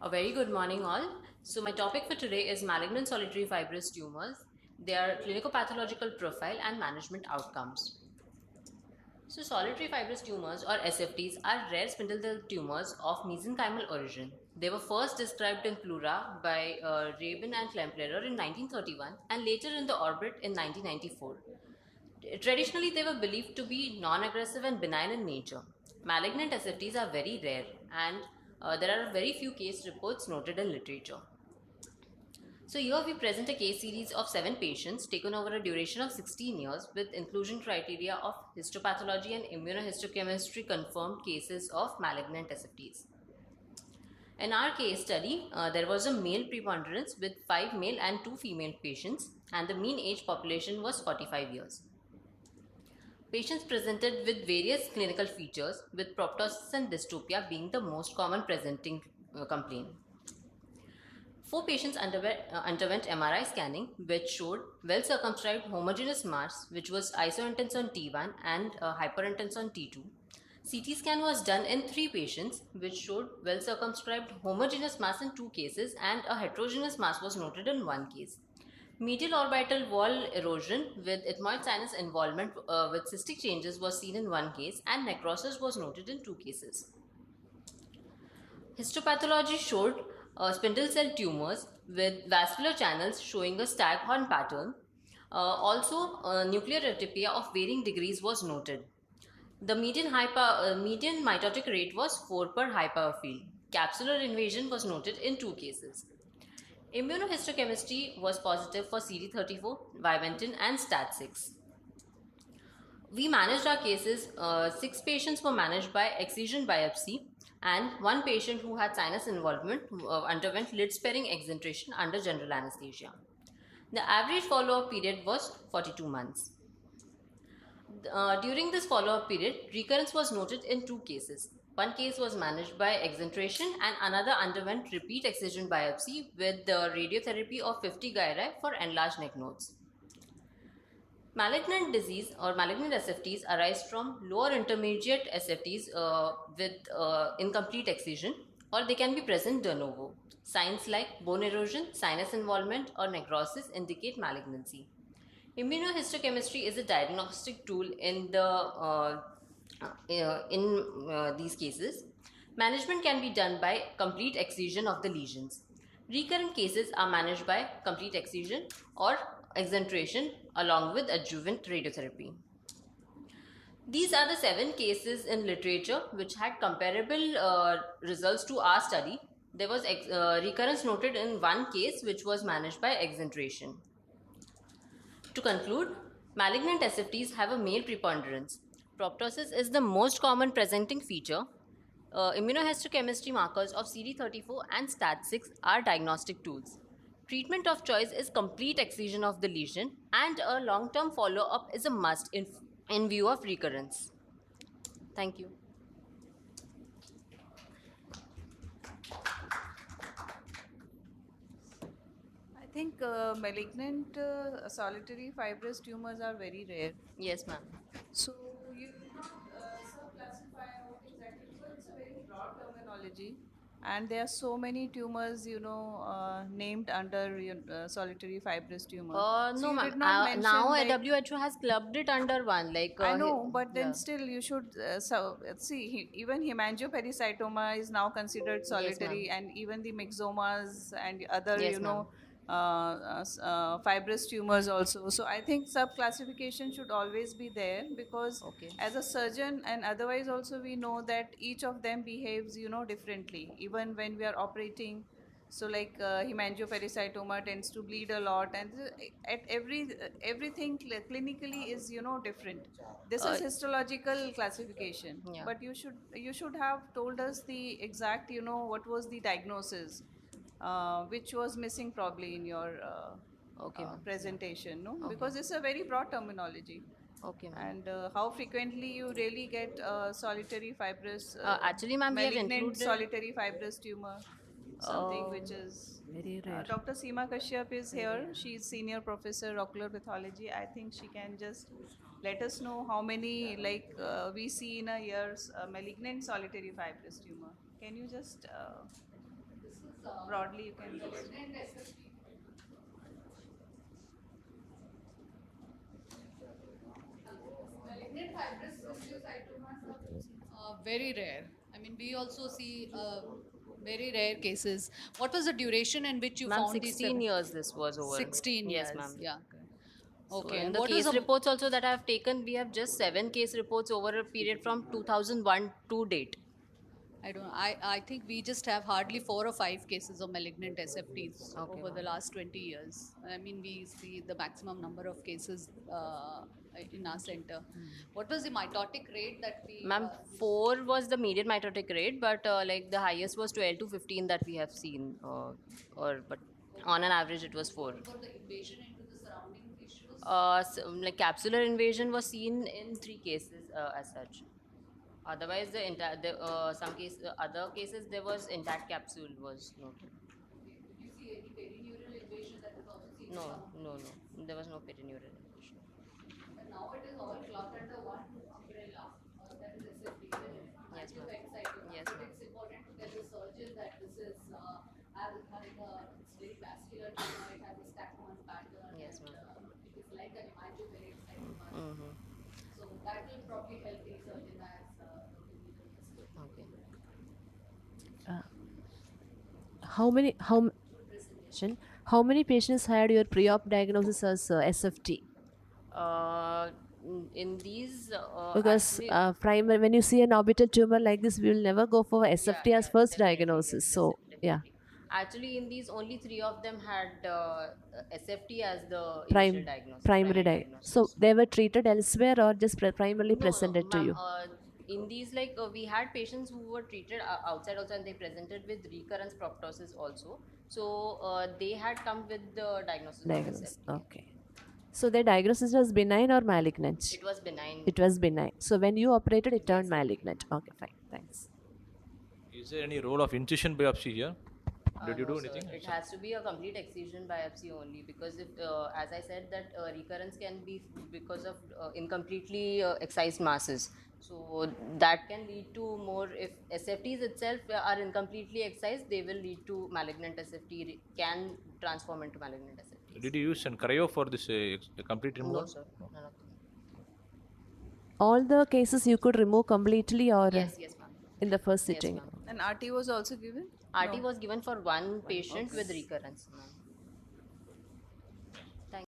A very good morning all. So my topic for today is malignant solitary fibrous tumors, their clinicopathological profile and management outcomes. So solitary fibrous tumors or SFTs are rare spindle cell tumors of mesenchymal origin. They were first described in pleura by Rabin and Klemperer in 1931 and later in the orbit in 1994. Traditionally, they were believed to be non-aggressive and benign in nature. Malignant SFTs are very rare and there are very few case reports noted in literature. So here we present a case series of 7 patients taken over a duration of 16 years with inclusion criteria of histopathology and immunohistochemistry confirmed cases of malignant SFTs. In our case study, there was a male preponderance with 5 male and 2 female patients and the mean age population was 45 years. Patients presented with various clinical features, with proptosis and dystopia being the most common presenting complaint. 4 patients underwent MRI scanning, which showed well-circumscribed homogeneous mass, which was isointense on T1 and hyperintense on T2. CT scan was done in 3 patients, which showed well-circumscribed homogeneous mass in 2 cases and a heterogeneous mass was noted in 1 case. Medial orbital wall erosion with ethmoid sinus involvement with cystic changes was seen in 1 case and necrosis was noted in 2 cases. Histopathology showed spindle cell tumors with vascular channels showing a staghorn pattern. Also, nuclear atypia of varying degrees was noted. The median mitotic rate was 4 per high power field. Capsular invasion was noted in 2 cases. Immunohistochemistry was positive for CD34, vimentin and STAT6. We managed our cases. 6 patients were managed by excision biopsy and 1 patient who had sinus involvement underwent lid sparing exentration under general anesthesia. The average follow-up period was 42 months. During this follow-up period, recurrence was noted in 2 cases. 1 case was managed by exentration and another underwent repeat excision biopsy with the radiotherapy of 50 gyri for enlarged neck nodes. Malignant disease or malignant SFTs arise from lower intermediate SFTs with incomplete excision, or they can be present de novo. Signs like bone erosion, sinus involvement or necrosis indicate malignancy. Immunohistochemistry is a diagnostic tool in these cases. Management can be done by complete excision of the lesions. Recurrent cases are managed by complete excision or exentration along with adjuvant radiotherapy. These are the 7 cases in literature which had comparable results to our study. There was recurrence noted in 1 case which was managed by exentration. To conclude, malignant SFTs have a male preponderance. Proptosis is the most common presenting feature. Immunohistochemistry markers of CD34 and STAT6 are diagnostic tools. Treatment of choice is complete excision of the lesion and a long-term follow-up is a must in view of recurrence. Thank you. I think malignant solitary fibrous tumors are very rare. Yes, ma'am. So you did not sub-classify what exactly, because it's a very broad terminology, and there are so many tumors, named under solitary fibrous tumor. So No, you ma'am. did not mention Now like, WHO has clubbed it under one. I know, but then yeah. still you should see even hemangiopericytoma is now considered Yes, ma'am. solitary, and even the myxomas and other Yes, ma'am. fibrous tumors also. So I think sub-classification should always be there, because Okay. as a surgeon and otherwise also we know that each of them behaves differently even when we are operating. So like hemangiopericytoma tends to bleed a lot, and at everything clinically is different. This is histological classification, Yeah. but you should have told us the exact what was the diagnosis, which was missing probably in your Okay, ma'am. presentation, no? Okay. Because it's a very broad terminology. Okay, ma'am. And how frequently you really get solitary fibrous, Actually, ma'am, we have malignant included solitary fibrous tumor, something which is very rare. Dr. Seema Kashyap is here. She's senior professor ocular pathology. I think she can just let us know how many we see in a year malignant solitary fibrous tumor. Can you just broadly you can just. Very rare. I mean, we also see very rare cases. What was the duration in which you Ma'am, found these 16 years this was over. 16 Yes, years. ma'am. Yeah. Correct. So Okay. in And the what was case the reports also that I have taken, we have just 7 case reports over a period from 2001 to date. I don't. I think we just have hardly 4 or 5 cases of malignant SFTs Okay, over the ma'am. last 20 years. I mean, we see the maximum number of cases in our center. What was the mitotic rate that we? Ma'am, 4 was the median mitotic rate, but like the highest was 12 to 15 that we have seen. Or but on an average it was 4. For the invasion into the surrounding tissues. Like capsular invasion was seen in 3 cases as such. Otherwise, other cases there was intact capsule was noted. Did you see any perineural invasion that was also seen? No, no, no. There was no perineural invasion. And now it is all clubbed under one umbrella, that is SFT. Yes, ma'am. Yes, But ma'am. it's important to tell the surgeon that this is having it's very vascular tumor, it has a stack one pattern. Yes, ma'am. It is like an hematopericytoma. Mm-hmm. So that will probably help the surgeon as Okay. How many patients had your pre-op diagnosis as SFT? In these, Because actually, when you see an orbital tumor like this, we will never go for SFT as first definitely, diagnosis. yes, So yeah, definitely. Actually, in these, only 3 of them had SFT as the initial diagnosis, primary primary So diagnosis. they were treated elsewhere or just primarily No, no, presented to ma'am. you? In these, like we had patients who were treated outside also, and they presented with recurrence proptosis also. So they had come with the diagnosis of Diagnosis. SFT. Okay. So their diagnosis was benign or malignant? It was benign. It was benign. So when you operated, it turned malignant. Okay, fine. Thanks. Is there any role of incision biopsy here? Did you No, do sir. anything? It has to be a complete excision biopsy only, because if, as I said, that recurrence can be because of incompletely excised masses. So that can lead to more, if SFTs itself are incompletely excised, they will lead to malignant SFT, can transform into malignant SFTs. Did you use an cryo for this complete removal? No, sir. None of them. All the cases you could remove completely or Yes, yes, ma'am. in the first Yes, sitting? ma'am. And RT was also given? RT was given for one patient with Okay. recurrence, ma'am.